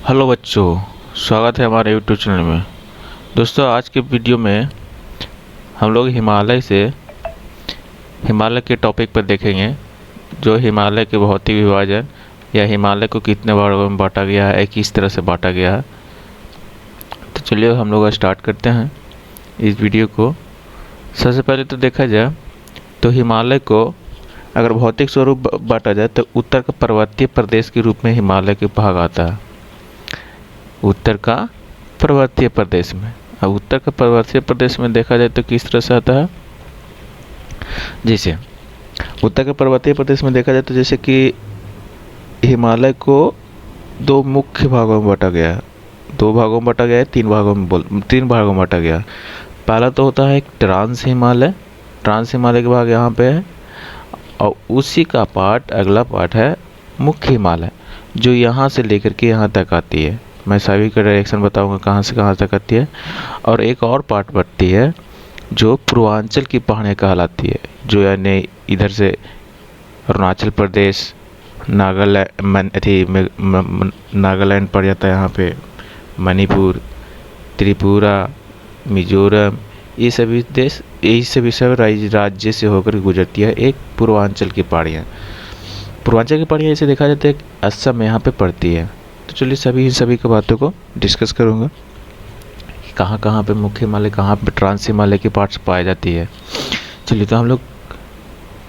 Hello बच्चों, स्वागत है हमारे यूट्यूब चैनल में। दोस्तों, आज के वीडियो में हम लोग हिमालय के टॉपिक पर देखेंगे, जो हिमालय के भौतिक विभाजन या हिमालय को कितने भागों में बांटा गया है, किस तरह से बांटा गया है। तो चलिए हम लोग स्टार्ट करते हैं इस वीडियो को। सबसे पहले तो देखा जाए तो हिमालय को अगर भौतिक स्वरूप बांटा जाए तो उत्तर का पर्वतीय प्रदेश के रूप में हिमालय के भाग आता है। उत्तर का पर्वतीय प्रदेश में, अब उत्तर का पर्वतीय प्रदेश में देखा जाए तो किस तरह से आता है। जैसे उत्तर के पर्वतीय प्रदेश में देखा जाए तो जैसे कि हिमालय को दो मुख्य भागों में बांटा गया है, दो भागों में बांटा गया है, तीन भागों में बांटा गया। पहला तो होता है एक ट्रांस हिमालय के भाग यहाँ पे है, और उसी का पार्ट अगला पार्ट है मुख्य हिमालय, जो यहाँ से लेकर के यहाँ तक आती है। मैं सभी का डायरेक्शन बताऊंगा कहाँ से कहाँ तक आती है। और एक और पार्ट बढ़ती है जो पूर्वांचल की पहाड़ियाँ कहलाती है, जो यानी इधर से अरुणाचल प्रदेश, नागालैंड पड़ जाता है यहाँ पे, मणिपुर, त्रिपुरा, मिजोरम, ये सभी देश, यही सभी सब राज्य से होकर गुजरती है एक पूर्वांचल की पहाड़ियाँ। पूर्वांचल की पहाड़ियाँ ऐसे देखा जाता है असम में यहाँ पे पड़ती है। तो चलिए सभी की बातों को डिस्कस करूँगा कि कहाँ कहाँ पे मुख्य हिमालय, कहाँ पे ट्रांस हिमालय की पार्ट्स पाई जाती है। चलिए तो हम लोग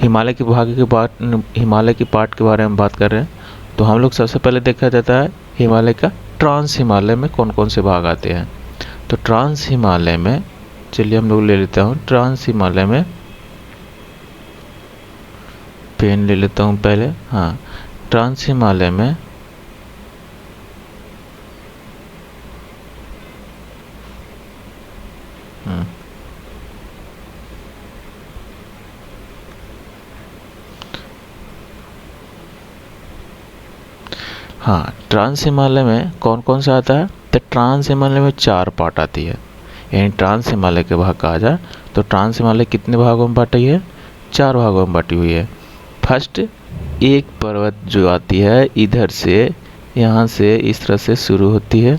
हिमालय के पार्ट के बारे में बात कर रहे हैं। तो हम लोग सबसे पहले देखा जाता है हिमालय का ट्रांस हिमालय में कौन कौन से भाग आते हैं। तो ट्रांस हिमालय में चलिए हम लोग ले लेता हूँ, ट्रांस हिमालय में पेन ले लेता हूँ पहले। हाँ, ट्रांस हिमालय में ट्रांस हिमालय में कौन कौन सा आता है। तो ट्रांस हिमालय में 4 पार्ट आती है, यानी ट्रांस हिमालय के भाग कहा जाए तो ट्रांस हिमालय कितने भागों में बांटी है, 4 भागों में बांटी हुई है। फर्स्ट एक पर्वत जो आती है इधर से, यहाँ से इस तरह से शुरू होती है,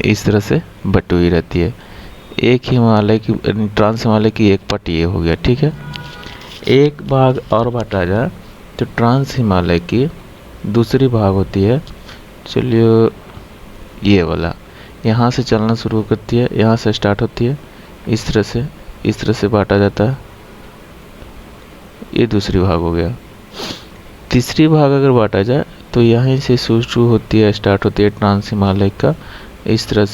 इस तरह से बटी हुई रहती है। एक हिमालय की, ट्रांस हिमालय की एक पार्ट ये हो गया, ठीक है। एक भाग और बांटा जाए तो ट्रांस हिमालय की दूसरी भाग होती है, चलिए ये वाला, यहाँ से चलना शुरू करती है, यहाँ से स्टार्ट होती है, इस तरह से बांटा जाता है। ये दूसरी भाग हो गया। तीसरी भाग अगर बांटा जाए तो यहाँ से शुरू होती है, स्टार्ट होती है ट्रांस हिमालय का, इस तरह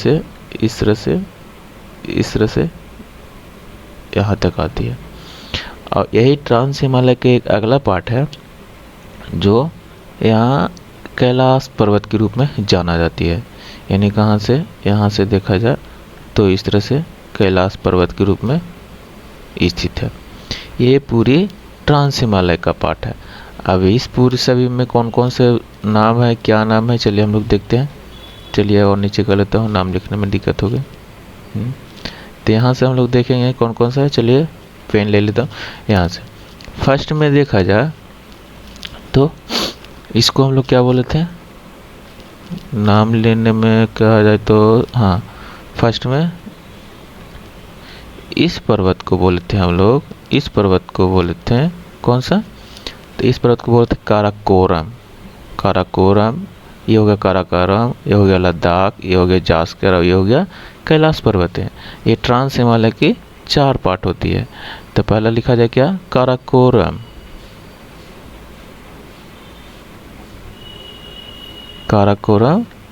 से यहाँ तक आती है। और यही ट्रांस हिमालय के एक अगला पार्ट है जो यहाँ कैलाश पर्वत के रूप में जाना जाती है। यानी कहाँ से, यहाँ से देखा जाए तो इस तरह से कैलाश पर्वत के रूप में स्थित है। ये पूरी ट्रांस हिमालय का पार्ट है। अब इस पूरी सभी में कौन कौन से नाम है, क्या नाम है, चलिए हम लोग देखते हैं। चलिए और नीचे कर लेता हूँ, नाम लिखने में दिक्कत होगी। तो यहाँ से हम लोग देखेंगे कौन कौन सा है। चलिए पेन ले लेता हूँ। यहाँ से फर्स्ट में देखा जाए तो इसको हम लोग क्या बोले थे, नाम लेने में कहा जाए तो, हाँ, फर्स्ट में इस पर्वत को बोले थे हम लोग, इस पर्वत को बोले थे कौन सा, तो इस पर्वत को बोलते काराकोरम। ये हो गया काराकोरम, ये हो गया लद्दाख, ये हो गया जास्कर, और ये हो गया कैलाश पर्वत है। ये ट्रांस हिमालय की 4 पार्ट होती है। तो पहला लिखा जाए क्या, काराकोरम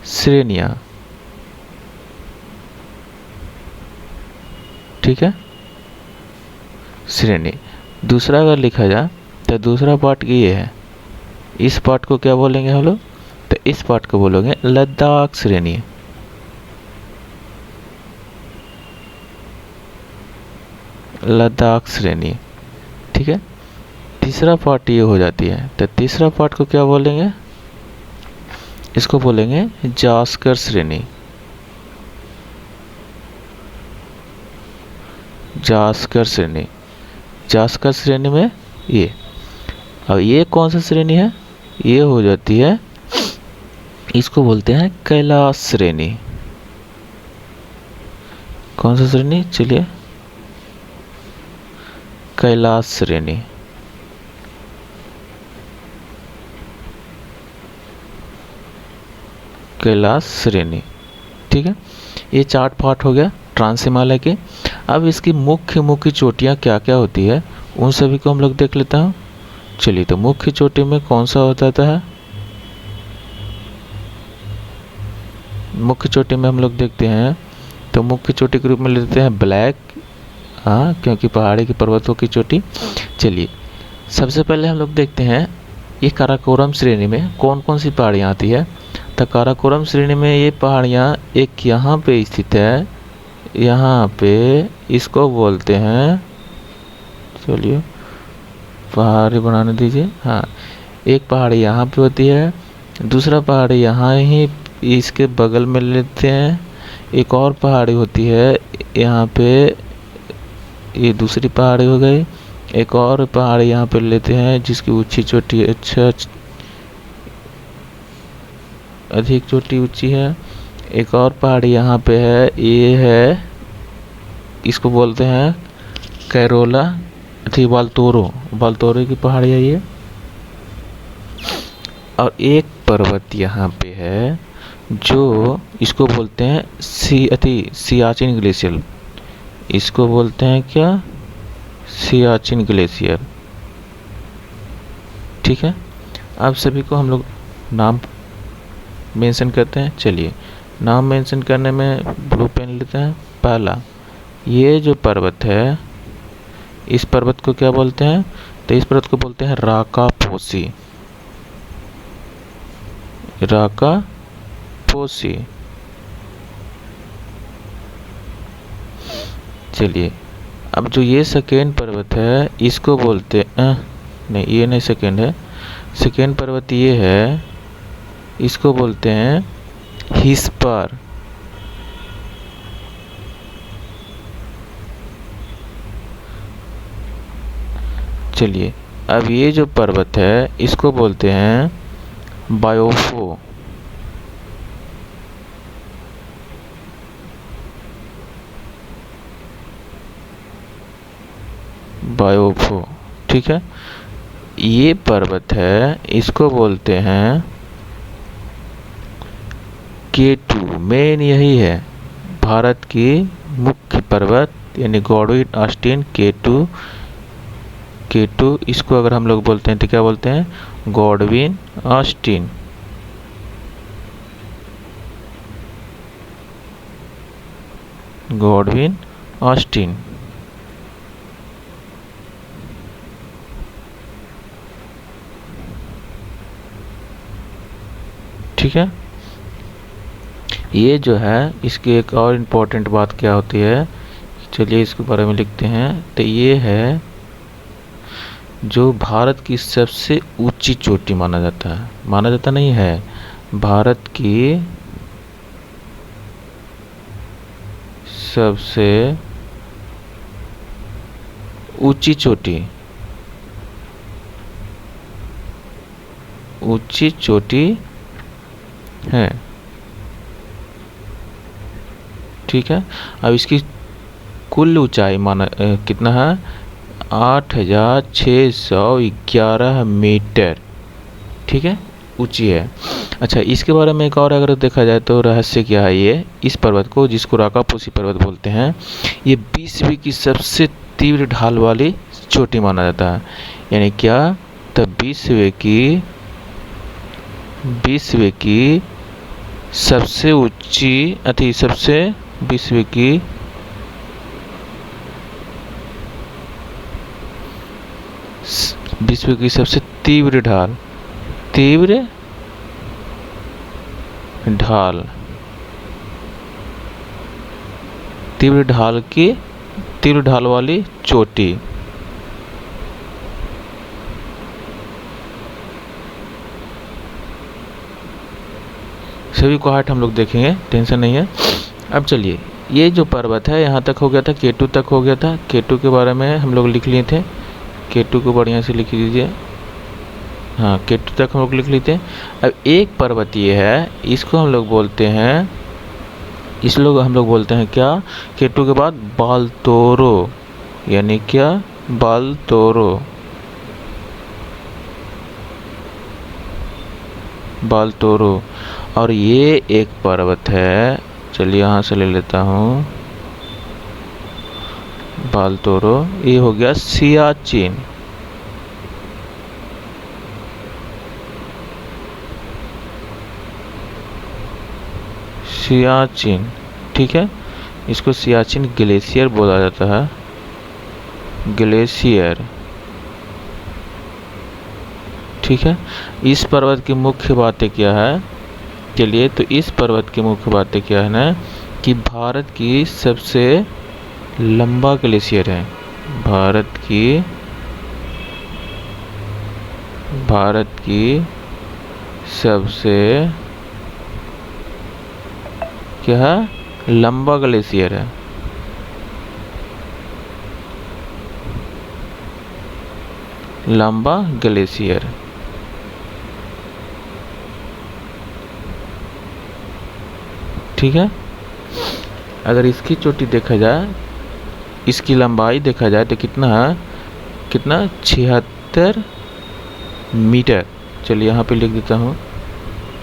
श्रेणियाँ, ठीक है, श्रेणी। दूसरा अगर लिखा जाए तो दूसरा पार्ट ये है, इस पार्ट को क्या बोलेंगे हम लोग, तो इस पार्ट को बोलोगे लद्दाख श्रेणी, ठीक है। तीसरा पार्ट ये हो जाती है, तो तीसरा पार्ट को क्या बोलेंगे, इसको बोलेंगे जास्कर श्रेणी, जास्कर श्रेणी में ये। अब ये कौन सा श्रेणी है, ये हो जाती है, इसको बोलते हैं कैलाश श्रेणी। कौन सा श्रेणी? चलिए, कैलाश श्रेणी। कैलाश श्रेणी, ठीक है। ये चार्ट पार्ट हो गया ट्रांस हिमालय के। अब इसकी मुख्य मुख्य चोटियाँ क्या क्या होती है उन सभी को हम लोग देख लेता हूँ। चलिए, तो मुख्य चोटी में कौन सा होता है? मुख्य चोटी में हम लोग देखते हैं तो मुख्य चोटी के रूप में लेते हैं ब्लैक, हाँ, क्योंकि पहाड़ी की पर्वतों की चोटी। चलिए, सबसे पहले हम लोग देखते हैं ये काराकोरम श्रेणी में कौन कौन सी पहाड़ियाँ आती है। तो काराकोरम श्रेणी में ये पहाड़ियाँ एक यहाँ पे स्थित है, यहाँ पे इसको बोलते हैं, चलिए पहाड़ी बनाने दीजिए, हाँ, एक पहाड़ी यहाँ पे होती है, दूसरा पहाड़ी यहाँ ही इसके बगल में लेते हैं, एक और पहाड़ी होती है यहाँ पे, ये दूसरी पहाड़ी हो गई, एक और पहाड़ी यहाँ पे लेते हैं जिसकी ऊंची चोटी अधिक चोटी ऊंची है, एक और पहाड़ी यहाँ पे है, ये है, इसको बोलते हैं कैरोला थी बाल्तोरो की पहाड़ी है ये। और एक पर्वत यहाँ पे है जो इसको बोलते हैं सियाचिन ग्लेशियर, इसको बोलते हैं क्या? सियाचिन ग्लेशियर, ठीक है। अब सभी को हम लोग नाम मेंशन करते हैं। चलिए, नाम मेंशन करने में ब्लू पेन लेते हैं। पहला, ये जो पर्वत है इस पर्वत को क्या बोलते हैं? तो इस पर्वत को बोलते हैं राकापोसी, राकापोसी। चलिए, अब जो ये सेकेंड पर्वत है इसको बोलते नहीं, ये नहीं सेकेंड है, सेकेंड पर्वत ये है, इसको बोलते हैं हिस्पर, चलिए, अब ये जो पर्वत है इसको बोलते हैं बायोफो, बायोफो, ठीक है। ये पर्वत है इसको बोलते हैं K2, मेन यही है भारत की मुख्य पर्वत, यानी गॉडविन ऑस्टिन K2, इसको अगर हम लोग बोलते हैं तो क्या बोलते हैं? Godwin Austen. गॉडविन ऑस्टिन, ठीक है। ये जो है इसकी एक और इम्पोर्टेंट बात क्या होती है, चलिए इसके बारे में लिखते हैं। तो ये है जो भारत की सबसे ऊंची चोटी माना जाता है, माना जाता नहीं है, भारत की सबसे ऊंची चोटी, ऊंची चोटी है, ठीक है। अब इसकी कुल ऊंचाई माना कितना है? 8611 मीटर, ठीक है, ऊंची है। अच्छा, इसके बारे में एक और अगर देखा जाए तो रहस्य क्या है, ये इस पर्वत को जिसको राकापोसी पर्वत बोलते हैं, ये विश्व की सबसे तीव्र ढाल वाली चोटी माना जाता है। यानी क्या? तो विश्व की सबसे ऊंची विश्व की सबसे तीव्र ढाल तीव्र ढाल वाली चोटी। सभी को हाइट हम लोग देखेंगे, टेंशन नहीं है। अब चलिए, ये जो पर्वत है यहाँ तक हो गया था, K2 तक हो गया था। K2 के बारे में हम लोग लिख लिए थे, K2 को बढ़िया से लिख दीजिए। हाँ K2 तक हम लोग लिख लेते हैं। अब एक पर्वत ये है, इसको हम लोग बोलते हैं, हम लोग बोलते हैं क्या, K2 के बाद बालतोरो, यानी क्या, बालतोरो, बालतोरो। और ये एक पर्वत है, चलिए यहाँ से ले लेता हूँ, बालतोरो, ये हो गया सियाचिन। सियाचिन, ठीक है, इसको सियाचिन ग्लेशियर बोला जाता है, ग्लेशियर, ठीक है। इस पर्वत की मुख्य बातें क्या है, चलिए, तो इस पर्वत की मुख्य बातें क्या है ना, कि भारत की सबसे लंबा ग्लेशियर है, भारत की सबसे क्या है, लंबा ग्लेशियर है, लंबा ग्लेशियर, ठीक है। अगर इसकी चोटी देखा जाए, इसकी लंबाई देखा जाए तो कितना है, कितना, 76 मीटर। चलिए यहाँ पे लिख देता हूँ,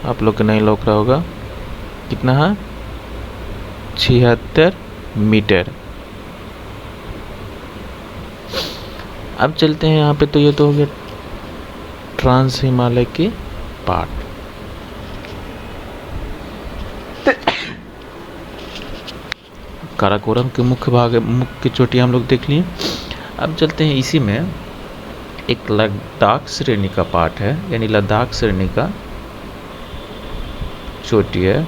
आप लोग को नहीं लौक रहा होगा, कितना है, 76 मीटर। अब चलते हैं यहाँ पे, तो ये तो हो गया ट्रांस हिमालय के पार्ट। काराकोरम के मुख्य भाग, मुख्य चोटियाँ हम लोग देख लिए। अब चलते हैं, इसी में एक लद्दाख श्रेणी का पार्ट है, यानी लद्दाख श्रेणी का चोटी है।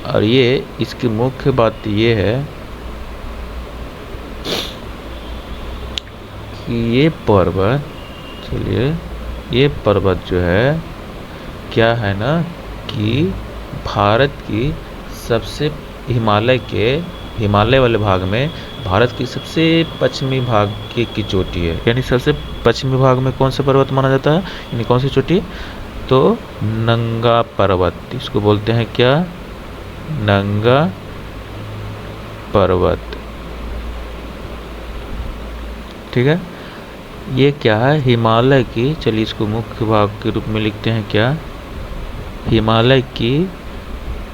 और ये इसकी मुख्य बात ये है कि ये पर्वत, चलिए, ये पर्वत जो है क्या है ना, कि भारत की सबसे हिमालय वाले भाग में भारत की सबसे पश्चिमी भाग की चोटी है। यानी सबसे पश्चिमी भाग में कौन सा पर्वत माना जाता है, यानी कौन सी चोटी, तो नंगा पर्वत, इसको बोलते हैं क्या, नंगा पर्वत, ठीक है। ये क्या है, हिमालय की, चलिए इसको मुख्य भाग के रूप में लिखते हैं क्या, हिमालय की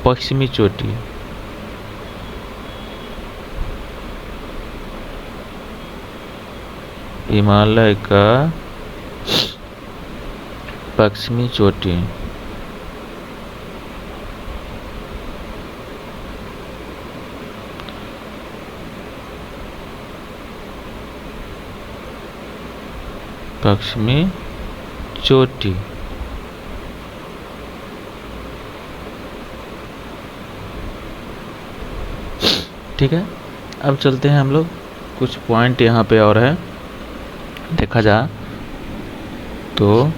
पश्चिमी चोटी, हिमालय का पश्चिमी चोटी, पश्चिमी चोटी, ठीक है। अब चलते हैं हम लोग, कुछ पॉइंट यहाँ पे और है, देखा जा तो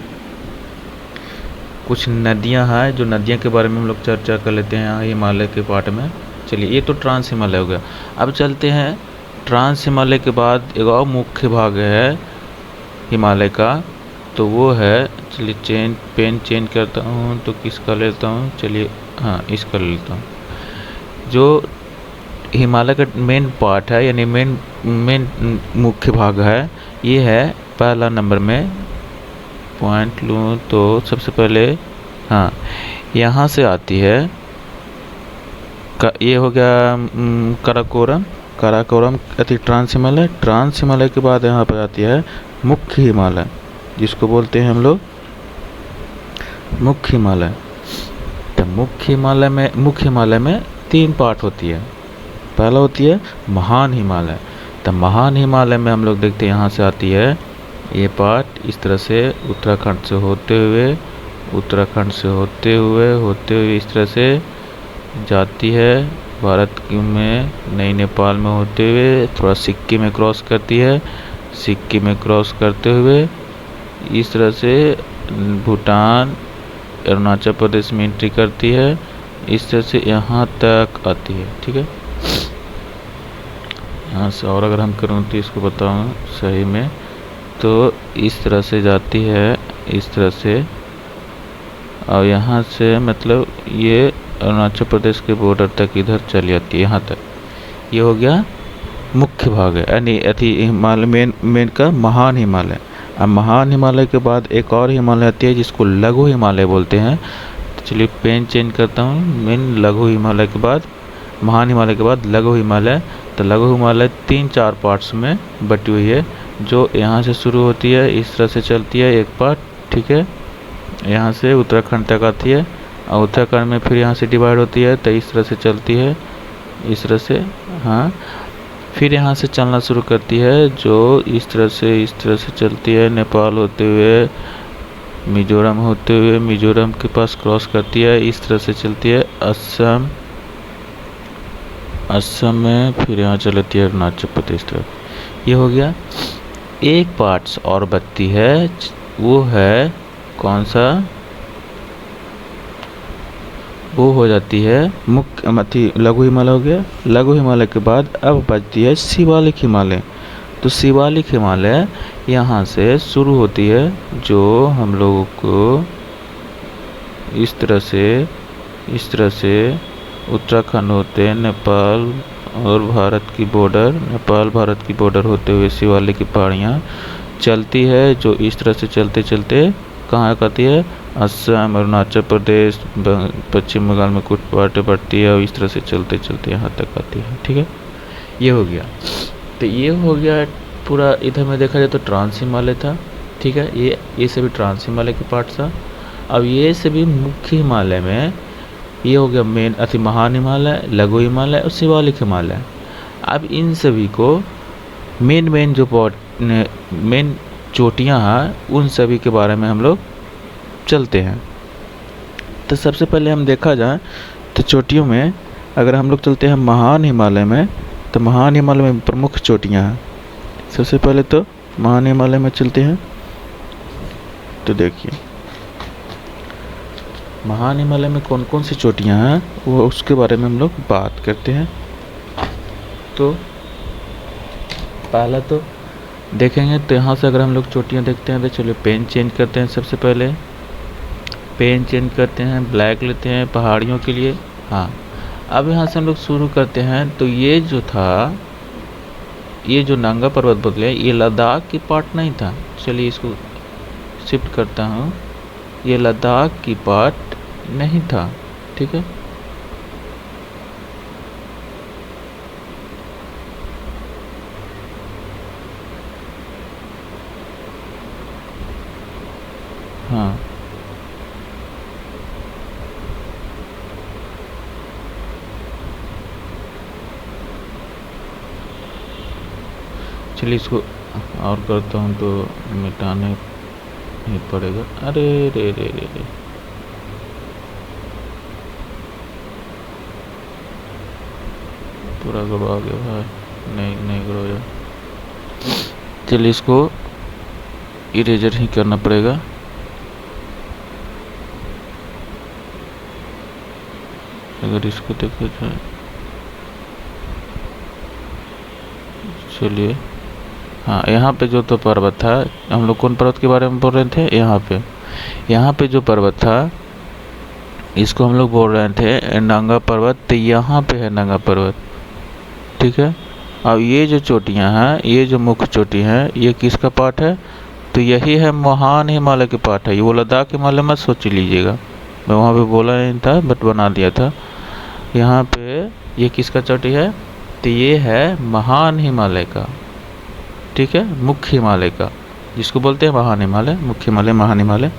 कुछ नदियाँ हैं, जो नदियाँ के बारे में हम लोग चर्चा कर लेते हैं यहाँ हिमालय के पार्ट में। चलिए, ये तो ट्रांस हिमालय हो गया। अब चलते हैं, ट्रांस हिमालय के बाद एक और मुख्य भाग है हिमालय का, तो वो है, चलिए पेन चेंज करता हूँ, तो किसका लेता हूँ, चलिए हाँ इसका लेता हूँ। जो हिमालय का मेन पार्ट है, यानी मेन मुख्य भाग है, ये है पहला नंबर में पॉइंट लूँ तो सबसे पहले, हाँ यहाँ से आती है, ये हो गया काराकोरम अति ट्रांस हिमालय के बाद यहाँ पर आती है मुख्य हिमालय, जिसको बोलते हैं हम लोग मुख्य हिमालय। तो मुख्य हिमालय में 3 पार्ट होती है। पहला होती है महान हिमालय। तो महान हिमालय में हम लोग देखते हैं यहाँ से आती है ये पार्ट, इस तरह से उत्तराखंड से होते हुए इस तरह से जाती है भारत में, नई नेपाल में होते हुए थोड़ा सिक्किम में क्रॉस करती है, सिक्किम में क्रॉस करते हुए इस तरह से भूटान, अरुणाचल प्रदेश में एंट्री करती है, इस तरह से यहाँ तक आती है, ठीक है। यहाँ से और अगर हम करूँ तो इसको बताऊँ सही में, तो इस तरह से जाती है, इस तरह से, और यहाँ से मतलब ये अरुणाचल प्रदेश के बॉर्डर तक इधर चली जाती है, यहाँ तक। ये हो गया मुख्य भाग है, यानी अति हिमालय, मेन का महान हिमालय। अब महान हिमालय के बाद एक और हिमालय आती है जिसको लघु हिमालय बोलते हैं। तो चलिए पेन चेंज करता हूँ, मेन लघु हिमालय के बाद, महान हिमालय के बाद लघु हिमालय। तो लघु हिमालय 3-4 पार्ट्स में बटी हुई है, जो यहाँ से शुरू होती है, इस तरह से चलती है एक पार्ट, ठीक है, यहाँ से उत्तराखंड तक आती है, और उत्तराखंड में फिर यहाँ से डिवाइड होती है, तो इस तरह से चलती है, इस तरह से, हाँ। फिर यहाँ से चलना शुरू करती है, जो इस तरह से चलती है, नेपाल होते हुए, मिजोरम होते हुए, मिजोरम के पास क्रॉस करती है, इस तरह से चलती है असम में, फिर यहाँ चलती है अरुणाचल प्रदेश तरफ। ये हो गया। एक पार्ट्स और बचती है, वो है कौन सा, वो हो जाती है मुख्य लघु हिमालय हो गया। लघु हिमालय के बाद अब बचती है शिवालिक हिमालय। तो शिवालिक हिमालय यहाँ से शुरू होती है, जो हम लोगों को इस तरह से उत्तराखंड होते, नेपाल और भारत की बॉर्डर, नेपाल भारत की बॉर्डर होते हुए शिवालिक की पहाड़ियाँ चलती है, जो इस तरह से चलते चलते कहाँ आती है, असम, अरुणाचल प्रदेश, पश्चिम बंगाल में कुछ पार्टें पड़ती है, और इस तरह से चलते चलते यहाँ तक आती है, ठीक है। ये हो गया। तो ये हो गया पूरा। इधर में देखा जाए तो ट्रांस हिमालय था, ठीक है, ये सभी ट्रांस हिमालय के पार्ट था। अब ये सभी मुख्य हिमालय में ये हो गया मेन महान हिमालय, लघु हिमालय और शिवालिक हिमालय। अब इन सभी को मेन जो मेन चोटियाँ हैं, उन सभी के बारे में हम लोग चलते हैं। तो सबसे पहले हम देखा जाए तो चोटियों में अगर हम लोग चलते हैं महान हिमालय में, तो महान हिमालय में प्रमुख चोटियाँ हैं। सबसे पहले तो महान हिमालय में चलते हैं। तो देखिए महान हिमालय में कौन कौन सी चोटियाँ हैं, वो उसके बारे में हम लोग बात करते हैं। तो पहला तो देखेंगे, तो यहाँ से अगर हम लोग चोटियाँ देखते हैं, तो चलिए पेन चेंज करते हैं। सबसे पहले पेन चेंज करते हैं, ब्लैक लेते हैं पहाड़ियों के लिए, हाँ। अब यहाँ से हम लोग शुरू करते हैं। तो ये जो था, ये जो नंगा पर्वत बदले, ये लद्दाख की पार्ट नहीं था। चलिए इसको शिफ्ट करता हूँ, ये लद्दाख की पार्ट नहीं था, ठीक है। हाँ, चलिए इसको और करता हूँ, तो मिटाने ही पड़ेगा। अरे रे रे रे रे, पूरा गड़बड़ा गया भाई, नहीं गड़बड़ा। चलिए इसको इरेजर ही करना पड़ेगा। अगर इसको देखा जाए, चलिए, हाँ, यहाँ पे जो तो पर्वत था, हम लोग कौन पर्वत के बारे में बोल रहे थे, यहाँ पे जो पर्वत था, इसको हम लोग बोल रहे थे नंगा पर्वत। तो यहाँ पे है नंगा पर्वत, ठीक है। अब ये जो चोटियाँ हैं, ये जो मुख्य चोटी हैं, ये किसका पार्ट है, तो यही है महान हिमालय के पार्ट है। ये वो लद्दाख हिमालय मत सोच लीजिएगा, मैं वहाँ पे बोला नहीं था बट बना दिया था। यहाँ पे ये किसका चोटी है, तो ये है महान हिमालय का, ठीक है, मुख्य हिमालय का, जिसको बोलते हैं महान हिमालय, मुख्य हिमालय, महान हिमालय।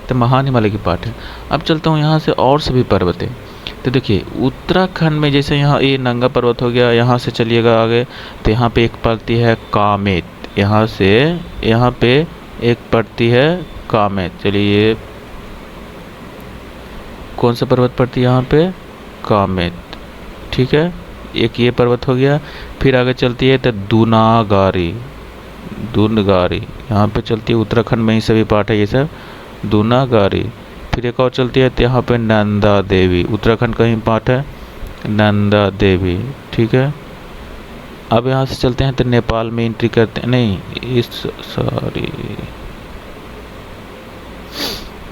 तो महान हिमालय की पार्ट है। अब चलता हूँ यहाँ से और सभी पर्वत है। तो देखिए उत्तराखंड में जैसे यहाँ ये नंगा पर्वत हो गया, यहाँ से चलिएगा आगे, तो यहाँ पे एक पड़ती है कामेत, यहाँ से यहाँ पे एक पड़ती है कामेत। चलिए कौन सा पर्वत पड़ती है यहाँ पे, कामेत, ठीक है। एक ये पर्वत हो गया। फिर आगे चलती है तो दुनागारी, यहाँ पे चलती है, उत्तराखंड में ही सभी पार्ट है ये सब, दुनागारी। फिर एक और चलती है तो यहाँ पे नंदा देवी, उत्तराखंड का ही पार्ट है, नंदा देवी, ठीक है। अब यहाँ से चलते हैं तो नेपाल में एंट्री करते हैं, नहीं इस सॉरी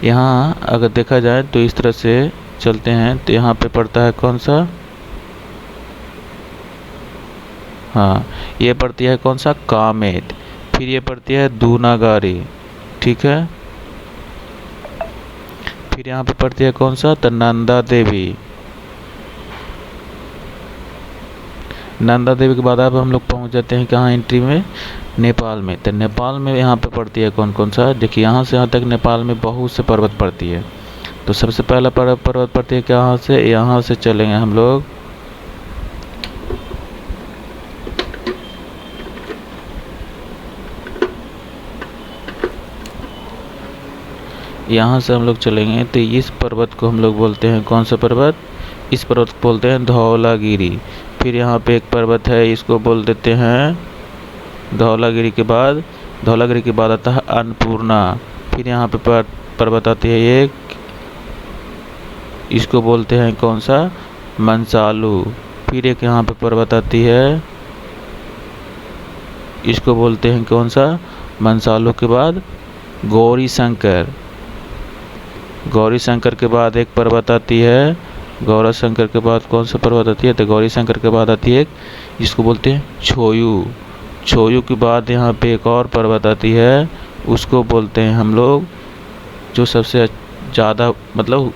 यहाँ अगर देखा जाए तो इस तरह से चलते हैं तो यहाँ पे पड़ता है कौन सा, हाँ ये पड़ती है कौन सा, कामेत। फिर ये पड़ती है दूनागारी, ठीक है। फिर यहाँ पे पड़ती है कौन सा, तो नंदा देवी। नंदा देवी के बाद अब हम लोग पहुँच जाते हैं कहाँ एंट्री में, नेपाल में। तो नेपाल में यहाँ पे पड़ती है कौन कौन सा, देखिए यहाँ से यहाँ तक नेपाल में बहुत से पर्वत पड़ती है। तो सबसे पहला पर्वत पड़ती है कहाँ से, यहाँ से चलेंगे हम लोग, यहाँ से हम लोग चलेंगे तो इस पर्वत को हम लोग बोलते हैं कौन सा पर्वत, इस पर्वत को बोलते हैं धौलागिरी। फिर यहाँ पे एक पर्वत है, इसको बोल देते हैं धौलागिरी के बाद आता है अन्नपूर्णा। फिर यहाँ पे पर्वत आती है एक, इसको बोलते हैं कौन सा, मंसालू। फिर एक यहाँ पे पर्वत आती है, इसको बोलते हैं कौन सा, मंसालू के बाद गौरी शंकर। गौरी शंकर के बाद एक पर्वत आती है, गौरा शंकर के बाद कौन सा पर्वत आती है, तो गौरी शंकर के बाद आती है एक, जिसको बोलते हैं छोयू। छोयू के बाद यहाँ पे एक और पर्वत आती है, उसको बोलते हैं हम लोग, जो सबसे ज़्यादा मतलब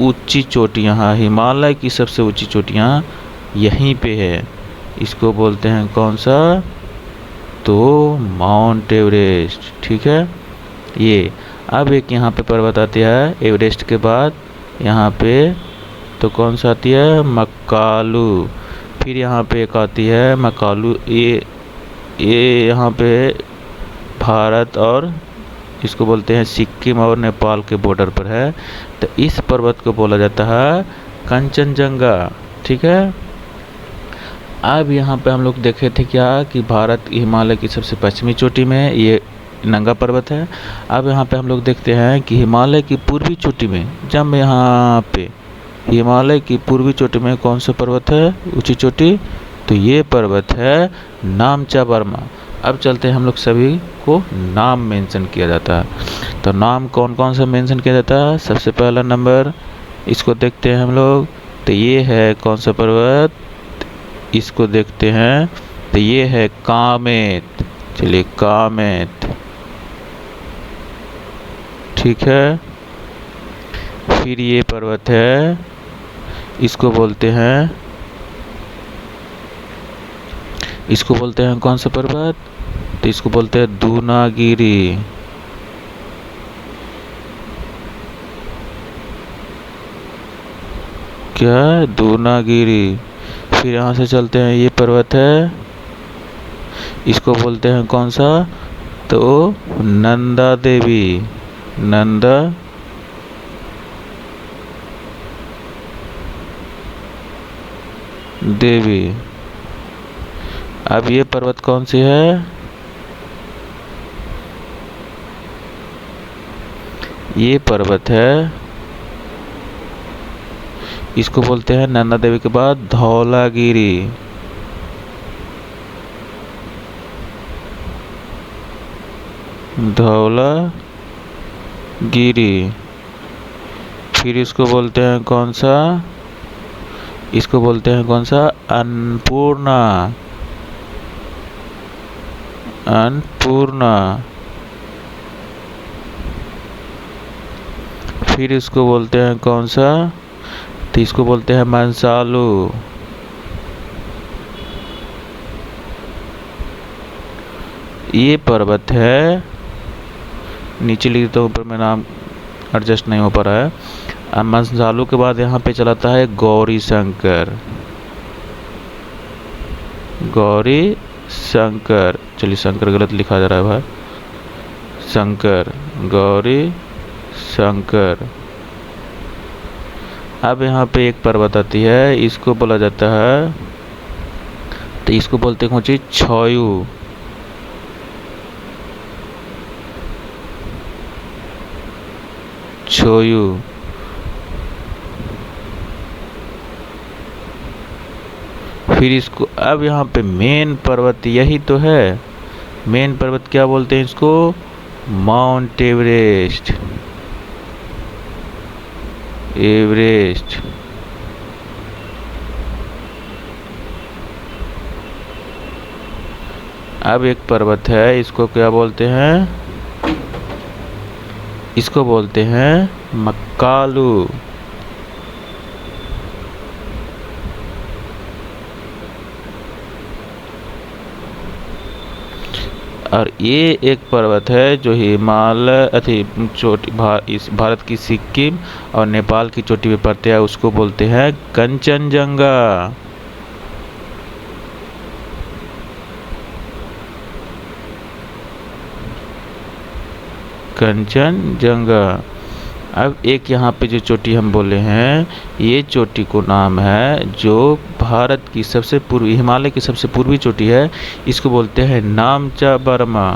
ऊंची चोटियाँ, हिमालय की सबसे ऊंची चोटियाँ यहीं पे है, इसको बोलते हैं कौन सा, तो माउंट एवरेस्ट, ठीक है। ये अब एक यहाँ पे पर्वत आती है एवरेस्ट के बाद यहाँ पे, तो कौन सा आती है, मकालू। फिर यहाँ पे एक आती है मकालू, ये यहाँ पे भारत और इसको बोलते हैं सिक्किम और नेपाल के बॉर्डर पर है। तो इस पर्वत को बोला जाता है कंचनजंगा, ठीक है। अब यहाँ पे हम लोग देखे थे क्या कि भारत हिमालय की सबसे पश्चिमी चोटी में ये नंगा पर्वत है। अब यहाँ पे हम लोग देखते हैं कि हिमालय की पूर्वी चोटी में, जब यहाँ पे हिमालय की पूर्वी चोटी में कौन सा पर्वत है, ऊंची चोटी, तो ये पर्वत है नामचा बर्मा। अब चलते हैं हम लोग, सभी को नाम मेंशन किया जाता है। तो नाम कौन कौन सा मेंशन किया जाता है, सबसे पहला नंबर इसको देखते हैं हम लोग, तो ये है कौन सा पर्वत, इसको देखते हैं, तो ये है कामेत। चलिए कामेत, ठीक है। फिर ये पर्वत है, इसको बोलते हैं कौन सा पर्वत, तो इसको बोलते हैं दूनागिरी। क्या, दूनागिरी। फिर यहाँ से चलते हैं, ये पर्वत है, इसको बोलते हैं कौन सा, तो नंदा देवी, नंदा देवी। अब ये पर्वत कौन सी है, ये पर्वत है, इसको बोलते हैं नंदा देवी के बाद धौलागिरी। धौलागिरी। फिर इसको बोलते हैं कौन सा, इसको बोलते हैं कौन सा, अन्नपूर्णा, अन्नपूर्णा। फिर इसको बोलते हैं कौन सा, तो इसको बोलते हैं मंसालू। ये पर्वत है, नीचे लिख देता हूँ, ऊपर में नाम एडजस्ट नहीं हो पा रहा है। अब मंसालू के बाद यहाँ पे चलाता है गौरी शंकर, गौरी शंकर। चलिए शंकर गलत लिखा जा रहा है भाई, शंकर, गौरी शंकर। अब यहाँ पे एक पर्वत आती है, इसको बोला जाता है, तो इसको बोलते हैं कौन सी, छोयू। छोयू। फिर इसको, अब यहाँ पे मेन पर्वत यही तो है, मेन पर्वत क्या बोलते हैं इसको, माउंट एवरेस्ट। एवरेस्ट। अब एक पर्वत है, इसको क्या बोलते हैं? इसको बोलते हैं मक्कालू। और ये एक पर्वत है जो हिमालय चोटी इस भारत की सिक्किम और नेपाल की चोटी पे पड़ते हैं, उसको बोलते हैं कंचनजंगा। कंचनजंगा। अब एक यहाँ पे जो चोटी हम बोले हैं, ये चोटी को नाम है जो भारत की सबसे पूर्वी, हिमालय की सबसे पूर्वी चोटी है, इसको बोलते हैं नामचा बर्मा।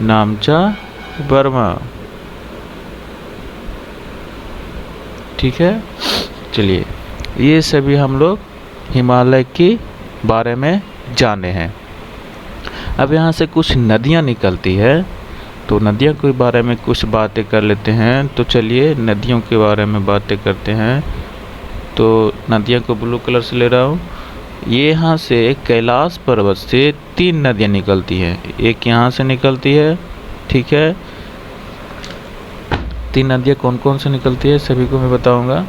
नामचा बर्मा। ठीक है, चलिए ये सभी हम लोग हिमालय के बारे में जाने हैं। अब यहाँ से कुछ नदियाँ निकलती है, तो नदियों के बारे में कुछ बातें कर लेते हैं। तो चलिए नदियों के बारे में बातें करते हैं। तो नदियों को ब्लू कलर से ले रहा हूँ। ये यहाँ से कैलाश पर्वत से 3 नदियाँ निकलती हैं। एक यहाँ से निकलती है, ठीक है। 3 नदियाँ कौन कौन से निकलती है सभी को मैं बताऊँगा।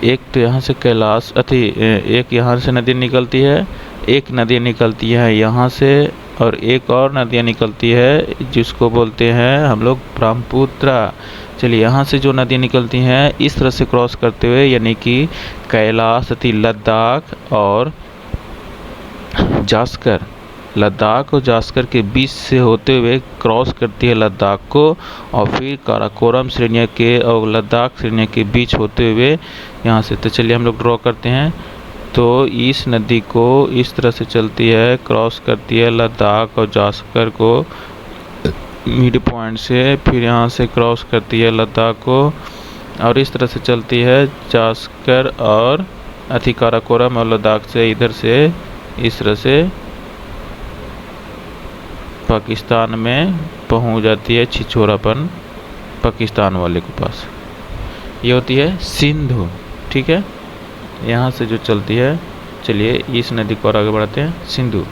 एक तो यहाँ से एक यहाँ से नदी निकलती है, एक नदी निकलती है यहाँ से, और एक और नदियाँ निकलती है जिसको बोलते हैं हम लोग ब्रह्मपुत्रा। चलिए यहाँ से जो नदी निकलती हैं इस तरह से क्रॉस करते हुए, यानी कि कैलाश लद्दाख और जास्कर, लद्दाख और जास्कर के बीच से होते हुए क्रॉस करती है लद्दाख को, और फिर काराकोरम श्रेणी के और लद्दाख श्रेणी के बीच होते हुए यहाँ से। तो चलिए हम लोग ड्रॉ करते हैं। तो इस नदी को इस तरह से चलती है, क्रॉस करती है लद्दाख और जास्कर को मिड पॉइंट से, फिर यहाँ से क्रॉस करती है लद्दाख को, और इस तरह से चलती है जास्कर और काराकोरम और लद्दाख से इधर से इस तरह से पाकिस्तान में पहुंच जाती है, छिछोरापन पाकिस्तान वाले के पास। ये होती है सिंधु, ठीक है। यहाँ से जो चलती है, चलिए इस नदी को और आगे बढ़ाते हैं। सिंधु।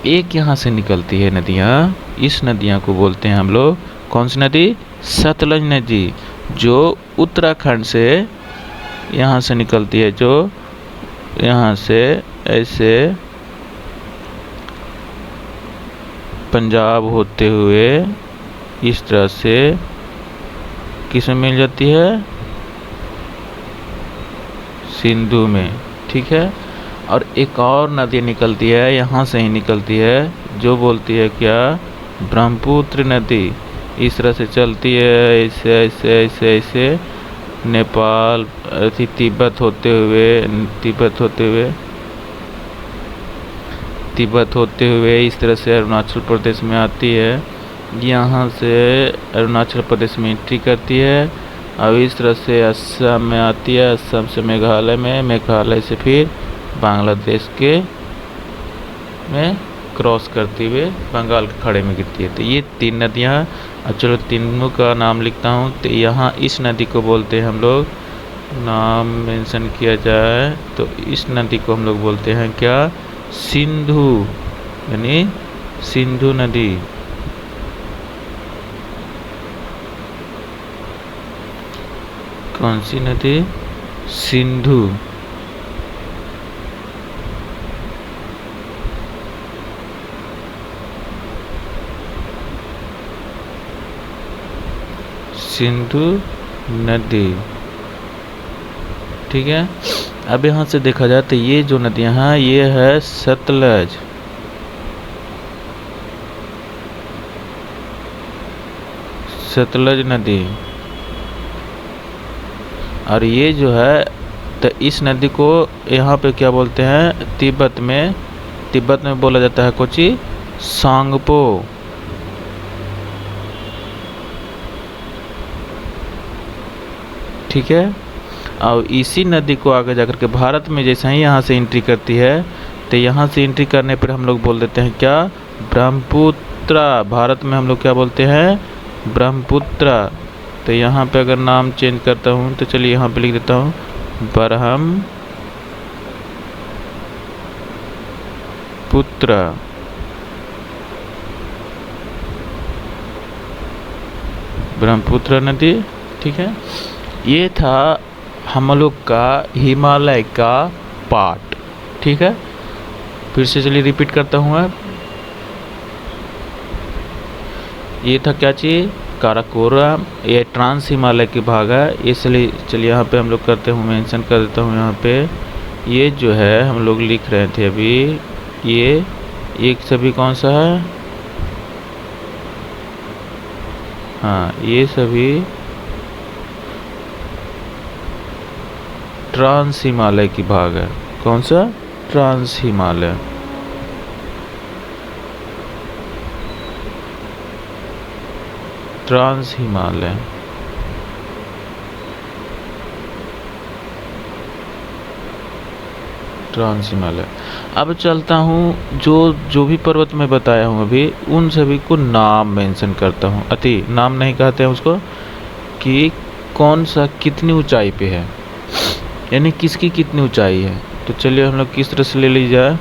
एक यहाँ से निकलती है नदियाँ, इस नदियाँ को बोलते हैं हम लोग कौन सी नदी? सतलज नदी, जो उत्तराखंड से यहाँ से निकलती है, जो यहाँ से ऐसे पंजाब होते हुए इस तरह से किस में मिल जाती है? सिंधु में, ठीक है। और एक और नदी निकलती है, यहाँ से ही निकलती है, जो बोलती है क्या? ब्रह्मपुत्र नदी। इस तरह से चलती है, ऐसे ऐसे ऐसे ऐसे नेपाल तिब्बत होते हुए इस तरह से अरुणाचल प्रदेश में आती है। यहाँ से अरुणाचल प्रदेश में एंट्री करती है, अब इस तरह से असम में आती है, असम से मेघालय में, मेघालय से फिर बांग्लादेश में क्रॉस करते हुए बंगाल के खाड़ी में गिरती है। तो ये 3 नदियाँ। अब चलो तीनों का नाम लिखता हूँ। तो यहाँ इस नदी को बोलते हैं हम लोग, नाम मेंशन किया जाए तो इस नदी को हम लोग बोलते हैं क्या? सिंधु, यानी सिंधु नदी। कौन सी नदी? सिंधु। सिंधु नदी, ठीक है। अब यहाँ से देखा जाए तो ये जो नदियाँ हैं, ये है सतलज, सतलज नदी। और ये जो है, तो इस नदी को यहाँ पे क्या बोलते हैं? तिब्बत में बोला जाता है कोची सांगपो। ठीक है। और इसी नदी को आगे जाकर के भारत में जैसे ही यहाँ से एंट्री करती है, तो यहाँ से एंट्री करने पर हम लोग बोल देते हैं क्या, ब्रह्मपुत्र। भारत में हम लोग क्या बोलते हैं, ब्रह्मपुत्र। तो यहाँ पे अगर नाम चेंज करता हूँ तो चलिए यहाँ पे लिख देता हूँ ब्रह्मपुत्र। ब्रह्मपुत्र नदी, ठीक है। ये था हम लोग का हिमालय का पार्ट, ठीक है। फिर से चलिए रिपीट करता हूँ मैं। ये था क्या चीज़, काराकोरम, ये ट्रांस हिमालय के भाग है, इसलिए चलिए यहाँ पे हम लोग करते हूँ, मेंशन कर देता हूँ यहाँ पे। ये जो है हम लोग लिख रहे थे अभी, ये एक सभी कौन सा है, हाँ ये सभी ट्रांस हिमालय की भाग है। कौन सा, trans Himalaya. Trans Himalaya, trans Himalaya. अब चलता हूँ, जो भी पर्वत मैं बताया हूँ अभी, उन सभी को नाम मेंशन करता हूँ। अति नाम नहीं कहते हैं उसको, कि कौन सा कितनी ऊंचाई पे है, यानी किसकी कितनी ऊंचाई है। तो चलिए हम लोग किस तरह से ले ली जाए,